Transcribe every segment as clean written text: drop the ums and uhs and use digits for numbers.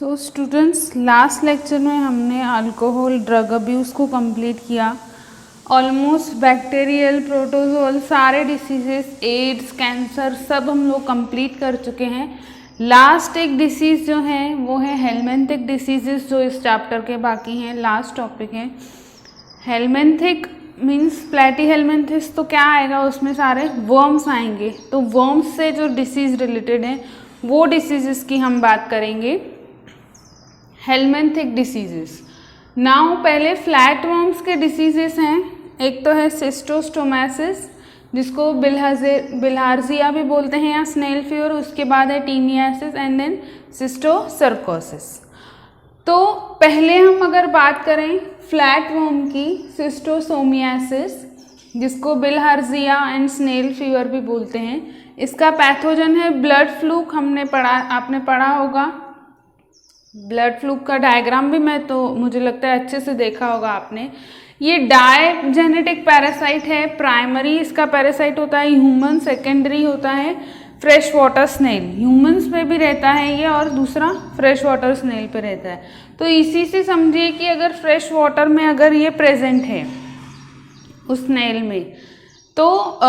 So students, last lecture में हमने alcohol drug abuse को कंप्लीट किया। ऑलमोस्ट बैक्टीरियल, प्रोटोजोल, सारे डिसीजेस, एड्स, कैंसर सब हम लोग कंप्लीट कर चुके हैं। लास्ट एक डिसीज़ जो है वो है हेलमिंथिक डिसीजेस, जो इस चैप्टर के बाकी हैं। लास्ट टॉपिक है हेलमिंथिक मीन्स प्लेटीहेलमिंथिस। तो क्या आएगा उसमें, सारे वर्म्स आएंगे। तो वर्म्स से जो डिसीज़ रिलेटेड है वो डिसीजेस की हम बात करेंगे, हेलमिंथिक डिसीजेस। नाउ पहले फ्लैट वर्म्स के डिसीजेस हैं। एक तो है सिस्टोस्टोमासिस, जिसको बिल्हार्जिया भी बोलते हैं या स्नेल फीवर। उसके बाद है टीनियासिस एंड देन सिस्टोसर्कोसिस। तो पहले हम अगर बात करें फ्लैट वर्म की, सिस्टोसोमियासिस, जिसको बिल्हार्जिया एंड स्नेल फीवर भी बोलते हैं। इसका पैथोजन है ब्लड फ्लूक। हमने पढ़ा, आपने पढ़ा होगा ब्लड फ्लूक का डायग्राम भी, मुझे लगता है अच्छे से देखा होगा आपने। ये डायजेनेटिक पैरासाइट है। प्राइमरी इसका पैरासाइट होता है ह्यूमन, सेकेंडरी होता है फ्रेश वाटर स्नेल। ह्यूमंस में भी रहता है ये, और दूसरा फ्रेश वाटर स्नेल पे रहता है। तो इसी से समझिए कि अगर फ्रेश वाटर में अगर ये प्रेजेंट है उस स्नेल में, तो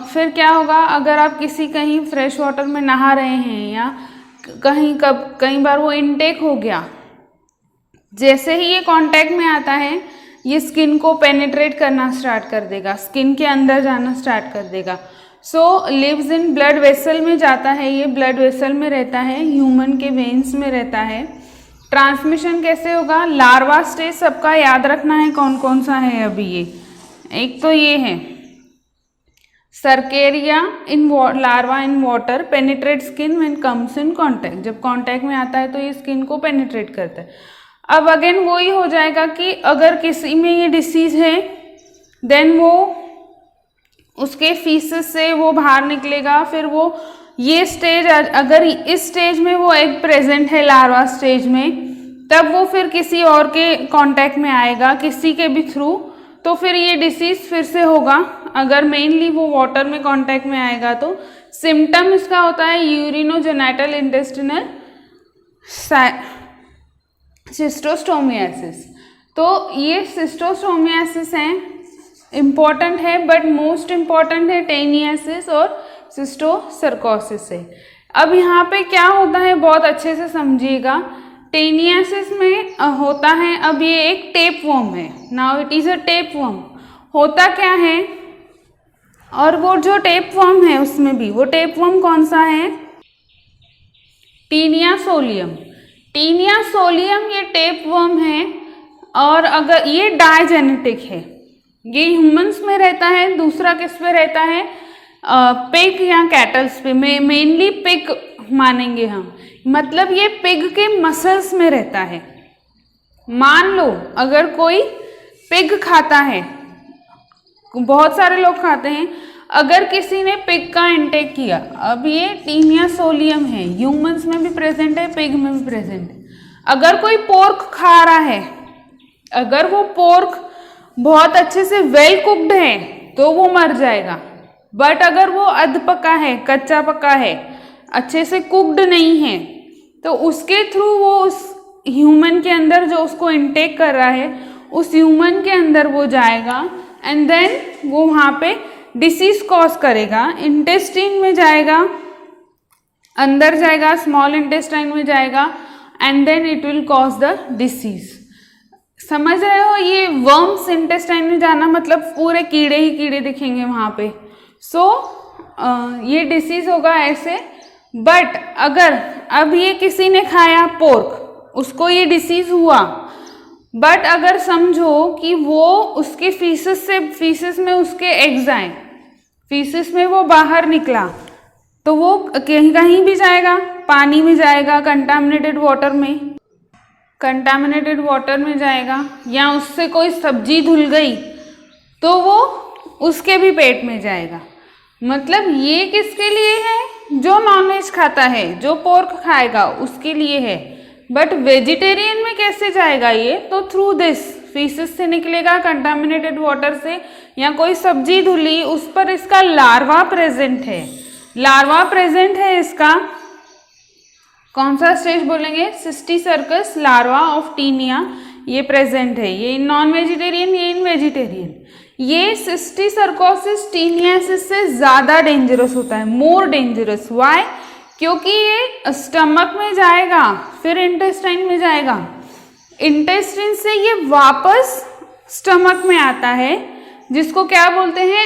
फिर क्या होगा, अगर आप कहीं फ्रेश वाटर में नहा रहे हैं या कई बार वो इनटेक हो गया, जैसे ही ये कांटेक्ट में आता है ये स्किन को पेनिट्रेट करना स्टार्ट कर देगा, स्किन के अंदर जाना स्टार्ट कर देगा। सो लिव्स इन ब्लड वेसल में जाता है, ये ब्लड वेसल में रहता है, ह्यूमन के वेन्स में रहता है। ट्रांसमिशन कैसे होगा, लार्वा स्टेज सबका याद रखना है कौन कौन सा है अभी। ये एक तो ये है cercaria in larva in water, penetrate skin when comes in contact. जब कांटेक्ट में आता है तो ये स्किन को पेनिट्रेट करता है। अब अगेन वही हो जाएगा कि अगर किसी में ये डिसीज है देन वो उसके फीसेस से वो बाहर निकलेगा। फिर वो ये स्टेज, अगर इस स्टेज में वो एग प्रेजेंट है लार्वा स्टेज में, तब वो फिर किसी और के कांटेक्ट में आएगा, किसी के भी थ्रू, तो फिर ये डिसीज फिर से होगा। अगर मेनली वो वाटर में कांटेक्ट में आएगा तो सिम्टम इसका होता है यूरिनोजेनिटल इंटेस्टिनल सिस्टोस्टोमियासिस। तो ये सिस्टोस्टोमियासिस है, इम्पॉर्टेंट है, बट मोस्ट इम्पॉर्टेंट है टेनियासिस और सिस्टोसर्कोसिस है। अब यहाँ पे क्या होता है बहुत अच्छे से समझिएगा। टेनियासिस में होता है, अब ये एक टेप वर्म है। Now it is a tape worm. होता क्या है, और वो जो टेप वर्म है उसमें भी वो टेप वर्म कौन सा है, टीनिया सोलियम। टीनिया सोलियम ये टेप वर्म है, और अगर ये डायजेनेटिक है, ये ह्यूमंस में रहता है। दूसरा किस पे रहता है, पिग या कैटल्स पे, मेनली पिग मानेंगे हम। मतलब ये पिग के मसल्स में रहता है। मान लो अगर कोई पिग खाता है, बहुत सारे लोग खाते हैं, अगर किसी ने पिग का इंटेक किया, अब ये टीनिया सोलियम है, ह्यूमंस में भी प्रेजेंट है, पिग में भी प्रेजेंट है। अगर कोई पोर्क खा रहा है, अगर वो पोर्क बहुत अच्छे से वेल कुक्ड है तो वो मर जाएगा। बट अगर वो अध पका है, कच्चा पका है, अच्छे से कुक्ड नहीं है, तो उसके थ्रू वो उस ह्यूमन के अंदर जो उसको इंटेक कर रहा है उस ह्यूमन के अंदर वो जाएगा, एंड देन वो वहाँ पे डिसीज कॉज करेगा। इंटेस्टाइन में जाएगा, अंदर जाएगा, स्मॉल इंटेस्टाइन में जाएगा, and then it will cause the disease. समझ रहे हो, ये वर्म्स इंटेस्टाइन में जाना मतलब पूरे कीड़े ही कीड़े दिखेंगे वहाँ पे। सो ये डिसीज होगा ऐसे। बट अगर अब ये किसी ने खाया पोर्क, उसको ये डिसीज हुआ, बट अगर समझो कि वो उसके फीसिस में उसके एग्स आए, फीसिस में वो बाहर निकला, तो वो कहीं भी जाएगा, पानी में जाएगा, कंटामिनेटेड वाटर में जाएगा, या उससे कोई सब्जी धुल गई तो वो उसके भी पेट में जाएगा। मतलब ये किसके लिए है, जो नॉनवेज खाता है, जो पोर्क खाएगा उसके लिए है। बट वेजिटेरियन में कैसे जाएगा ये, तो थ्रू दिस फीसिस से निकलेगा, कंटामिनेटेड वाटर से, या कोई सब्जी धुली उस पर इसका लार्वा प्रेजेंट है, इसका कौन सा स्टेज बोलेंगे? सिस्टीसर्कस लार्वा ऑफ टीनिया ये प्रेजेंट है। ये नॉन वेजिटेरियन, ये इन वेजिटेरियन। ये सिस्टीसर्कोसिस टीनियासिस से ज़्यादा डेंजरस होता है, मोर डेंजरस। वाई? क्योंकि ये स्टमक में जाएगा, फिर इंटेस्टाइन में जाएगा, इंटेस्टाइन से ये वापस स्टमक में आता है, जिसको क्या बोलते हैं?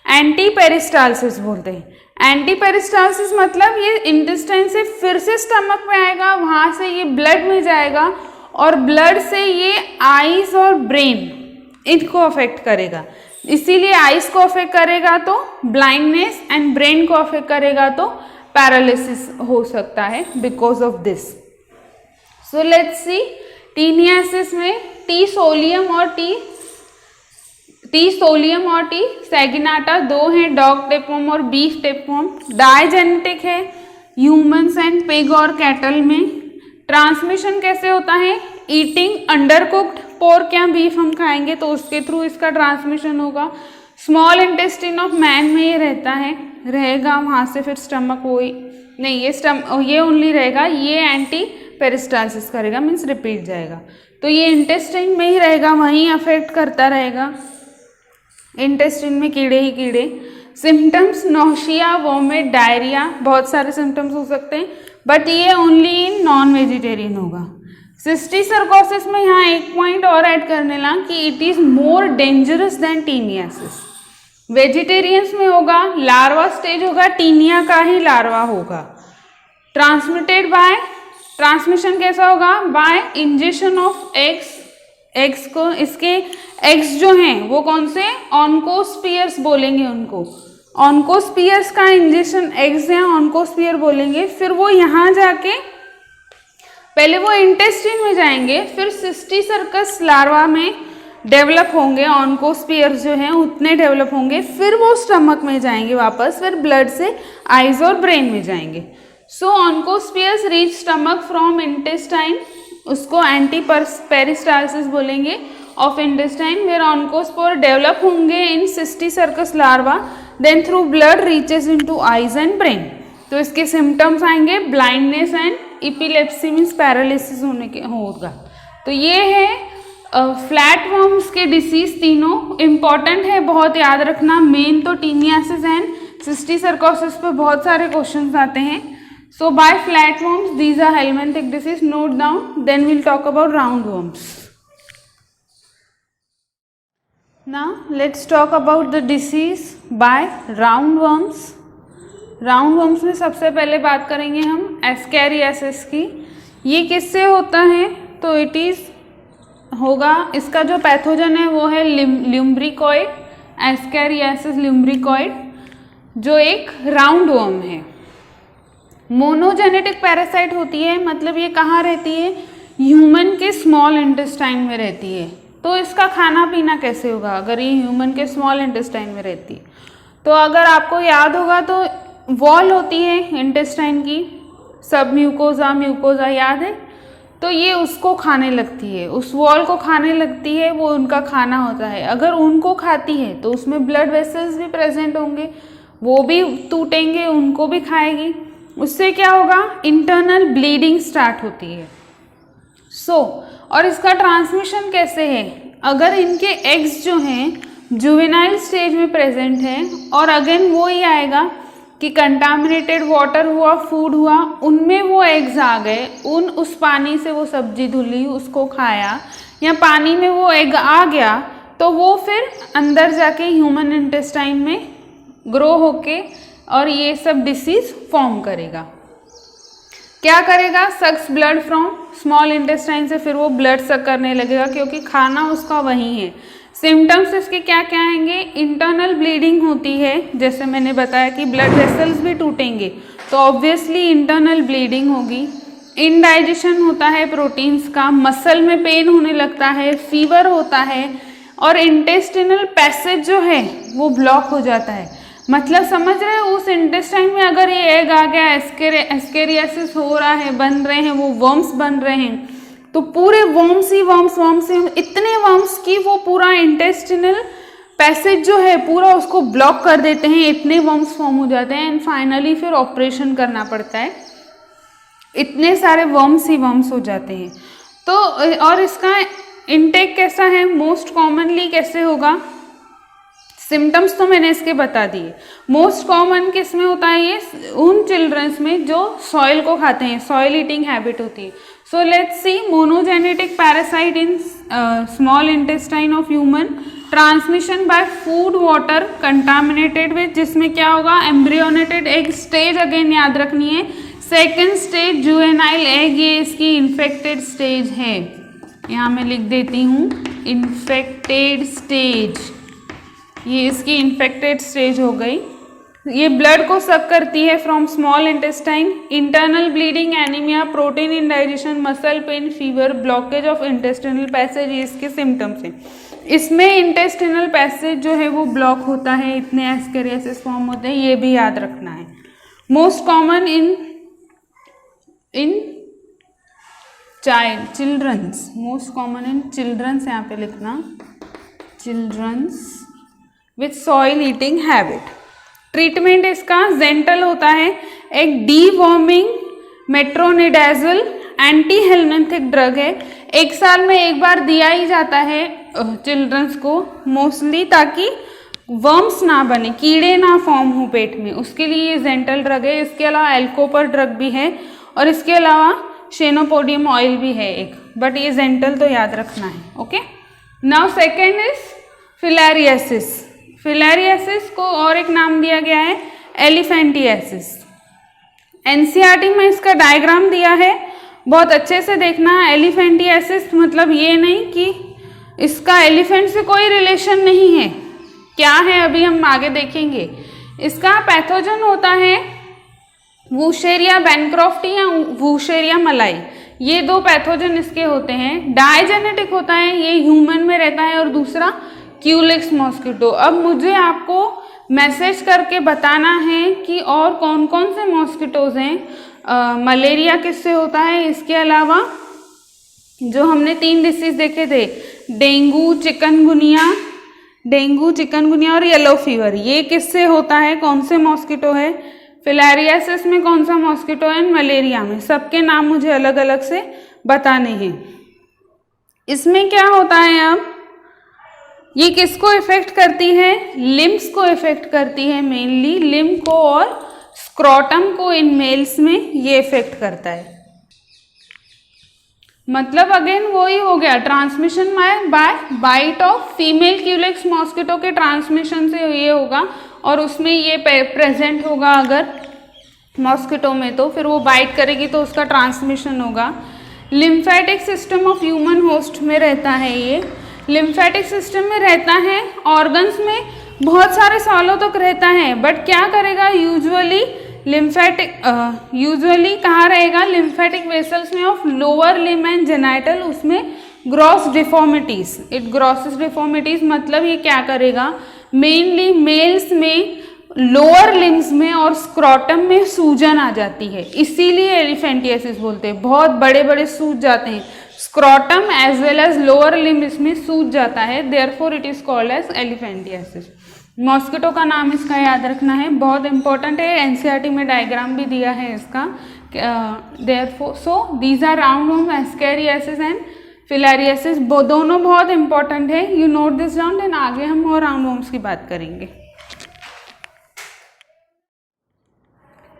एंटीपेरिस्टालसिस बोलते हैं। एंटीपेरिस्टालसिस मतलब ये इंटेस्टाइन से फिर से स्टमक में आएगा, वहाँ से ये ब्लड में जाएगा और ब्लड से ये आईज और ब्रेन इनको अफेक्ट करेगा। इसीलिए आईज को अफेक्ट करेगा तो ब्लाइंडनेस एंड ब्रेन को अफेक्ट करेगा तो पैरालिसिस हो सकता है because of this. So let's C taeniasis में टी सोलियम और टी सैगिनाटा दो हैं, डॉग टेपवर्म और बीफ टेपवर्म। डायजेनेटिक है ह्यूमंस एंड पिग और कैटल में। ट्रांसमिशन कैसे होता है? ईटिंग अंडर कुक्ड पोर्क या बीफ हम खाएंगे तो उसके थ्रू इसका ट्रांसमिशन होगा। स्मॉल इंटेस्टिन ऑफ मैन में ये रहेगा, वहाँ से फिर स्टमक ये ओनली रहेगा, ये एंटी पेरिस्टालसिस करेगा, मीन्स रिपीट जाएगा। तो ये इंटेस्टाइन में ही रहेगा, वहीं अफेक्ट करता रहेगा। इंटेस्टाइन में कीड़े ही कीड़े। सिम्टम्स नौशिया, वोमिट, डायरिया, बहुत सारे सिम्टम्स हो सकते हैं, बट ये ओनली इन नॉन वेजिटेरियन होगा। सिस्टीसर्कोसिस में यहाँ एक पॉइंट और ऐड करने ला कि it is more dangerous than taeniasis. Vegetarians में होगा, लार्वा स्टेज होगा, टीनिया का ही लार्वा होगा। ट्रांसमिटेड बाय, ट्रांसमिशन कैसा होगा? बाय इंजेक्शन ऑफ एग्स को, इसके एग्स जो हैं वो कौन से? ऑन्कोस्पियर्स बोलेंगे उनको। ऑन्कोस्पियर्स का इंजेक्शन एग्स हैं, ऑन्कोस्पियर बोलेंगे। फिर वो यहाँ जाके पहले वो इंटेस्टाइन में जाएंगे, फिर सिस्टीसर्कस लार्वा में डेवलप होंगे, ऑन्कोस्पियर्स जो हैं उतने डेवलप होंगे, फिर वो स्टमक में जाएंगे वापस, फिर ब्लड से आइज और ब्रेन में जाएंगे। So oncospheres reach stomach from intestine, उसको एंटीपेरिस्टालसिस बोलेंगे of intestine, where oncosphere develop होंगे in cysticercus larva, then through blood reaches into eyes and brain. तो इसके सिम्टम्स आएंगे blindness and epilepsy, means paralysis होगा। तो ये है फ्लैट वर्म्स के डिसीज, तीनों इंपॉर्टेंट है, बहुत याद रखना। मेन तो टीनियासिस एंड सिस्टीसर्कोसिस पे बहुत सारे क्वेश्चंस आते हैं। So by flat worms these are helminthic disease, note down, then we'll talk about round worms. Now let's talk about the disease by roundworms. Roundworms में सबसे पहले बात करेंगे हम एस्कैरियासिस की। ये किससे होता है? तो इट इज़ होगा, इसका जो पैथोजन है वो है ल्यूम्ब्रिकॉइड, एस्कैरियासिस ल्यूम्ब्रिकॉइड, जो एक राउंडवर्म है। मोनोजेनेटिक पैरासाइट होती है, मतलब ये कहाँ रहती है? ह्यूमन के स्मॉल इंटेस्टाइन में रहती है। तो इसका खाना पीना कैसे होगा अगर ये ह्यूमन के स्मॉल इंटेस्टाइन में रहती है? तो अगर आपको याद होगा तो वॉल होती है इंटेस्टाइन की, सब म्यूकोजा याद है? तो ये उसको खाने लगती है, उस वॉल को खाने लगती है, वो उनका खाना होता है। अगर उनको खाती है तो उसमें ब्लड वेसल्स भी प्रेजेंट होंगे, वो भी टूटेंगे, उनको भी खाएगी। उससे क्या होगा? इंटरनल ब्लीडिंग स्टार्ट होती है। और इसका ट्रांसमिशन कैसे है? अगर इनके एग्स जो हैं जुवेनाइल स्टेज में प्रेजेंट हैं, और अगेन वो ही आएगा कि कंटामिनेटेड वाटर हुआ, फूड हुआ, उनमें वो एग्स आ गए, उस पानी से वो सब्जी धुली, उसको खाया, या पानी में वो एग आ गया, तो वो फिर अंदर जाके ह्यूमन इंटेस्टाइन में ग्रो होके और ये सब डिसीज फॉर्म करेगा। क्या करेगा? सक्स ब्लड फ्रॉम स्मॉल इंटेस्टाइन से, फिर वो ब्लड सक करने लगेगा क्योंकि खाना उसका वही है। सिम्टम्स इसके क्या क्या आएंगे? इंटरनल ब्लीडिंग होती है, जैसे मैंने बताया कि ब्लड वेसल्स भी टूटेंगे तो ऑब्वियसली इंटरनल ब्लीडिंग होगी। इनडाइजेशन होता है प्रोटीन्स का, मसल में पेन होने लगता है, फीवर होता है, और इंटेस्टिनल पैसेज जो है वो ब्लॉक हो जाता है। मतलब समझ रहे हो, उस इंटेस्टाइन में अगर ये एग आ गया, एस्केरियासिस हो रहा है, बन रहे हैं, वो वर्म्स बन रहे हैं, तो पूरे वर्म्स ही इतने वर्म्स की वो पूरा इंटेस्टिनल पैसेज जो है पूरा उसको ब्लॉक कर देते हैं, इतने वर्म्स फॉर्म हो जाते हैं एंड फाइनली फिर ऑपरेशन करना पड़ता है, इतने सारे वर्म्स ही वर्म्स हो जाते हैं। तो और इसका इनटेक कैसा है, मोस्ट कॉमनली कैसे होगा, सिम्टम्स तो मैंने इसके बता दिए। मोस्ट कॉमन किस में होता है, ये उन चिल्ड्रंस में जो सॉइल को खाते हैं, सॉइल ईटिंग हैबिट होती है। So let's see, monogenetic parasite in small intestine of human, transmission by food water contaminated with, जिसमें क्या होगा, एम्ब्रियोनेटेड एग स्टेज, अगेन याद रखनी है, सेकेंड स्टेज जुवेनाइल एग, ये इसकी इन्फेक्टेड स्टेज है, यहाँ मैं लिख देती हूँ इन्फेक्टेड स्टेज, ये इसकी इन्फेक्टेड स्टेज हो गई। ये ब्लड को सक करती है from small intestine, internal bleeding, anaemia, protein indigestion, muscle pain, fever, blockage of intestinal passage, ये इसके सिम्टम्स हैं। इसमें इंटेस्टिनल पैसेज जो है वो ब्लॉक होता है, इतने एस्केरियासिस फॉर्म होते हैं, ये भी याद रखना है। Most common in childrens, most common in childrens, यहाँ पे लिखना childrens with soil eating habit. Treatment इसका जेंटल होता है, एक deworming metronidazole anti helminthic drug है, 1 साल में 1 बार दिया ही जाता है चिल्ड्रंस को मोस्टली, ताकि वर्म्स ना बने, कीड़े ना फॉर्म हो पेट में, उसके लिए ये जेंटल ड्रग है। इसके अलावा एल्कोपर ड्रग भी है और इसके अलावा शेनोपोडियम ऑयल भी है एक, बट ये जेंटल तो याद रखना है। Okay, now second is filariasis. Filariasis को और एक नाम दिया गया है एलिफेंटियासिस। एनसीईआरटी में इसका डायग्राम दिया है, बहुत अच्छे से देखना। एलिफेंटियासिस मतलब ये नहीं कि इसका एलिफेंट से कोई रिलेशन नहीं है, क्या है अभी हम आगे देखेंगे। इसका पैथोजन होता है वूशेरिया बैनक्रॉफ्टी या वूशेरिया मलाई, ये 2 पैथोजन इसके होते हैं। डायजेनेटिक होता है, ये ह्यूमन में रहता है, और दूसरा क्यूलिक्स मॉस्किटो। अब मुझे आपको मैसेज करके बताना है कि और कौन कौन से मॉस्किटोज हैं। मलेरिया किससे होता है, इसके अलावा जो हमने 3 डिसीज देखे थे, डेंगू, चिकनगुनिया और येलो फीवर, ये किससे होता है, कौन से मॉस्किटो है। फिलारियासिस में कौन सा मॉस्किटो है, मलेरिया में, सबके नाम मुझे अलग अलग से बताने हैं। इसमें क्या होता है, अब ये किसको इफेक्ट करती है, लिम्स को इफेक्ट करती है, मेनली लिम्ब को और स्क्रोटम को इन मेल्स में ये इफेक्ट करता है। मतलब अगेन वही हो गया, transmission by bite of female culex mosquito के ट्रांसमिशन से ये होगा, और उसमें ये प्रेजेंट होगा अगर मॉस्किटो में, तो फिर वो बाइट करेगी तो उसका ट्रांसमिशन होगा। Lymphatic system of human host में रहता है, ये लिम्फेटिक सिस्टम में रहता है, ऑर्गन्स में बहुत सारे सालों तक रहता है, बट क्या करेगा, यूजुअली कहाँ रहेगा, लिम्फेटिक वेसल्स में of lower limb and genital, उसमें gross deformities, it grosses deformities, मतलब ये क्या करेगा, मेनली मेल्स में लोअर लिम्स में और स्क्रोटम में सूजन आ जाती है, इसीलिए एलिफेंटियासिस बोलते हैं, बहुत बड़े बड़े सूज जाते हैं, scrotum as well as lower limb इसमें सूज जाता है, therefore it is called as elephantiasis. Mosquito का नाम इसका याद रखना है, बहुत इंपॉर्टेंट है, एनसीईआरटी में डायग्राम भी दिया है इसका। Therefore so these are round worm, ascariasis and filariasis, दोनों बहुत इंपॉर्टेंट है, you note this down, then आगे हम और राउंड वॉर्म्स की बात करेंगे।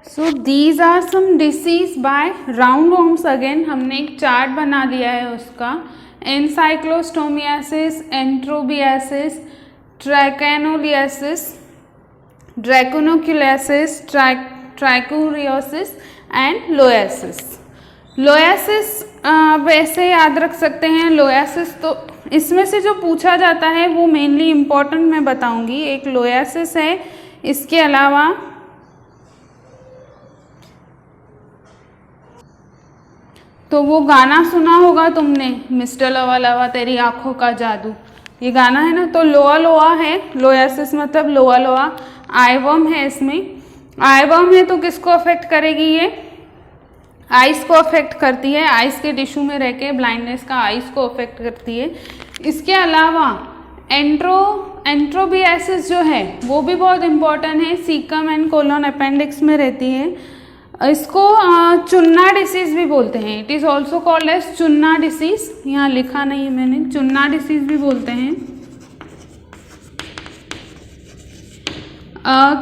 So these are some disease by round worms. Again हमने एक चार्ट बना लिया है उसका, एनसाइक्लोस्टोमियासिस, एंट्रोबियासिस, ट्रैकेनोलियासिस, ड्रैकोनोक्यूलियासिस, ट्राइकोरियोसिस एंड लोयासिस। लोयासिस वैसे याद रख सकते हैं, लोयासिस तो इसमें से जो पूछा जाता है वो मेनली इम्पोर्टेंट मैं बताऊंगी। एक लोयासिस है, इसके अलावा तो वो गाना सुना होगा तुमने, मिस्टर लवा लवा तेरी आंखों का जादू, ये गाना है ना, तो लोआ लोआ है, लोयासिस मतलब लोआ लोआ। आईवर्म है, इसमें आईवर्म है तो किसको अफेक्ट करेगी, ये आइस को अफेक्ट करती है, आइस के टिश्यू में रह के ब्लाइंडनेस का आइस को अफेक्ट करती है। इसके अलावा एंट्रोबियासिस जो है वो भी बहुत इंपॉर्टेंट है, सीकम एंड कोलन अपेंडिक्स में रहती है। इसको चुन्ना डिसीज भी बोलते हैं, it is also called as chunna disease, यहाँ लिखा नहीं है मैंने, चुन्ना डिसीज भी बोलते हैं।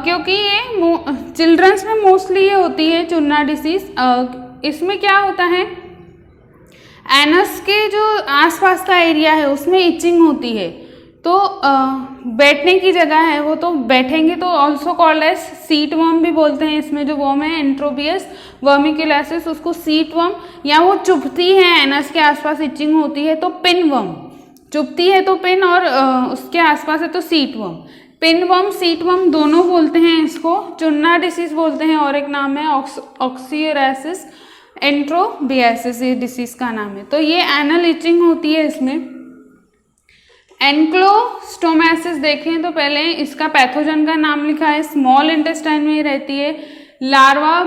क्योंकि ये चिल्ड्रंस में मोस्टली ये होती है चुन्ना डिसीज। इसमें क्या होता है, एनस के जो आसपास का एरिया है उसमें इचिंग होती है, तो बैठने की जगह है वो, तो बैठेंगे तो also called as seat worm भी बोलते हैं। इसमें जो वर्म है एंट्रोबियस वर्मिकुलासिस, उसको सीट वर्म, या वो चुभती है एनस के आसपास इचिंग होती है तो पिन वर्म, चुभती है तो पिन और उसके आसपास है तो seat worm. Pin worm seat worm दोनों बोलते हैं इसको, चुन्ना डिसीज बोलते हैं, और एक नाम है ऑक्सीरासिस एंट्रोबियासिस, ये डिसीज का नाम है। तो ये एनल इचिंग होती है इसमें। एंक्लोस्टोमासिस देखें तो पहले इसका पैथोजन का नाम लिखा है, स्मॉल इंटेस्टाइन में ही रहती है। लार्वा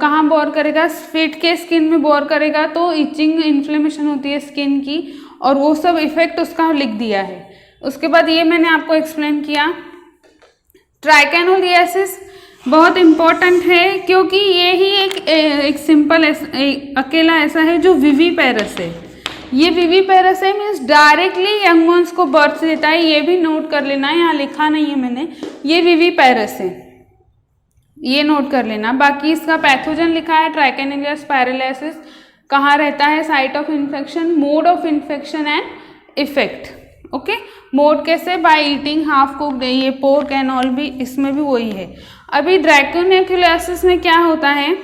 कहाँ बोर करेगा, फीट के स्किन में बोर करेगा, तो इचिंग इन्फ्लेमेशन होती है स्किन की, और वो सब इफेक्ट उसका लिख दिया है। उसके बाद ये मैंने आपको एक्सप्लेन किया। ट्राइकेनोलियासिस बहुत इम्पॉर्टेंट है, क्योंकि ये ही एक सिंपल अकेला ऐसा है जो विविपेरस है। ये विविपेरस है मीन्स डायरेक्टली यंग वंस को बर्थ देता है, ये भी नोट कर लेना, यहाँ लिखा नहीं है मैंने, ये विविपेरस है, ये नोट कर लेना। बाकी इसका पैथोजन लिखा है ट्राइकेनेलिया स्पाइरलाइसिस, कहाँ रहता है, site of infection, mode of infection and effect. Okay, mode कैसे, बाय ईटिंग हाफ कुक्ड, ये पोर्क एंड ऑल भी इसमें भी वही है। अभी ड्रैकोनेक्युलासिस में क्या होता है,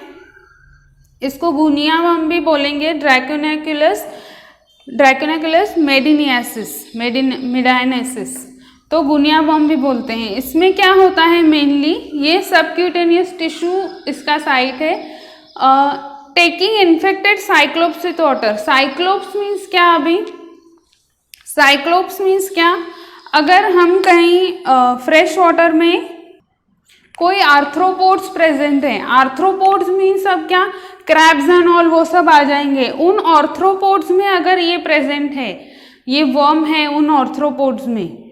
इसको गुनिया वर्म भी बोलेंगे, ड्रैकोनेकुलस मेडिनेसिस, तो गुनिया वर्म भी बोलते हैं। इसमें क्या होता है मेनली, ये सबक्यूटेनियस टिश्यू इसका साइट है। Taking infected cyclops with water, cyclops means क्या, अभी साइक्लोप्स मीन्स क्या, अगर हम कहीं फ्रेश वाटर में कोई आर्थ्रोपोड्स प्रेजेंट हैं, आर्थ्रोपोड्स मीन्स अब क्या, क्रैब्स एंड ऑल वो सब आ जाएंगे, उन आर्थ्रोपोड्स में अगर ये प्रेजेंट है, ये वर्म है उन आर्थ्रोपोड्स में,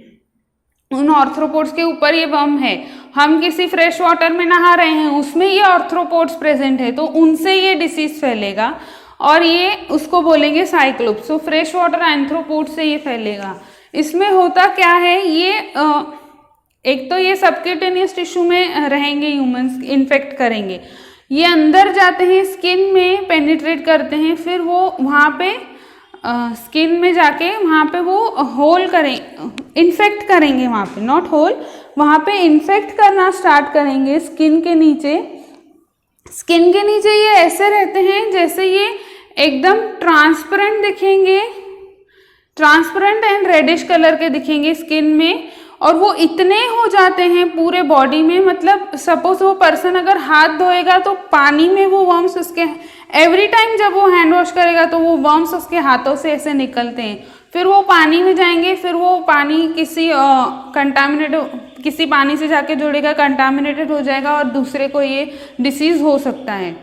उन आर्थ्रोपोड्स के ऊपर ये वर्म है, हम किसी फ्रेश वाटर में नहा रहे हैं उसमें ये आर्थ्रोपोड्स प्रेजेंट है, तो उनसे ये डिसीज फैलेगा और ये उसको बोलेंगे साइक्लोप्स। तो फ्रेश वाटर एंथ्रोपोड से ये फैलेगा। इसमें होता क्या है, ये एक तो ये सबक्यूटेनियस टिश्यू में रहेंगे, ह्यूमंस इन्फेक्ट करेंगे, ये अंदर जाते हैं स्किन में पेनिट्रेट करते हैं, फिर वो वहाँ पे स्किन में जाके वहाँ पे वो होल करें, इन्फेक्ट करेंगे वहाँ पे, नॉट होल, वहाँ पे इन्फेक्ट करना स्टार्ट करेंगे स्किन के नीचे। स्किन के नीचे ये ऐसे रहते हैं जैसे ये एकदम ट्रांसपेरेंट दिखेंगे, ट्रांसपेरेंट एंड रेडिश कलर के दिखेंगे स्किन में, और वो इतने हो जाते हैं पूरे बॉडी में, मतलब सपोज वो पर्सन अगर हाथ धोएगा तो पानी में वो वर्म्स उसके, एवरी टाइम जब वो हैंड वॉश करेगा तो वो वर्म्स उसके हाथों से ऐसे निकलते हैं, फिर वो पानी में जाएंगे, फिर वो पानी किसी किसी पानी से जाके जुड़ेगा, कंटामिनेटेड हो जाएगा और दूसरे को ये डिसीज हो सकता है।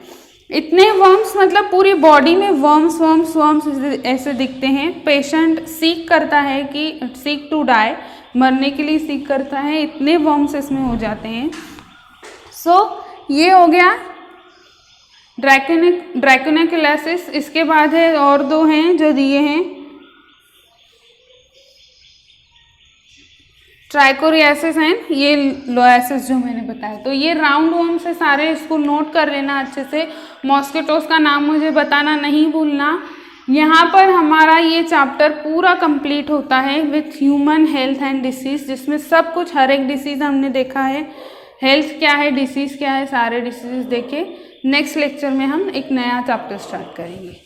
इतने वर्म्स, मतलब पूरी बॉडी में वर्म्स वर्म्स वर्म्स ऐसे दिखते हैं। पेशेंट सीक करता है कि सीक टू डाई, मरने के लिए सीक करता है, इतने वर्म्स इसमें हो जाते हैं। सो ये हो गया ड्रैकोनेकुलासिस। इसके बाद है और दो हैं जो दिए हैं, ट्राइकोरियासिस एंड ये लोयासिस जो मैंने बताया। तो ये राउंड वर्म्स से सारे, इसको नोट कर लेना अच्छे से। मॉस्किटोज का नाम मुझे बताना नहीं भूलना। यहाँ पर हमारा ये चैप्टर पूरा कंप्लीट होता है with human health and disease, जिसमें सब कुछ, हर एक डिसीज हमने देखा है, हेल्थ क्या है, डिसीज क्या है, सारे डिसीज देखे। नेक्स्ट लेक्चर में हम एक नया चैप्टर स्टार्ट करेंगे।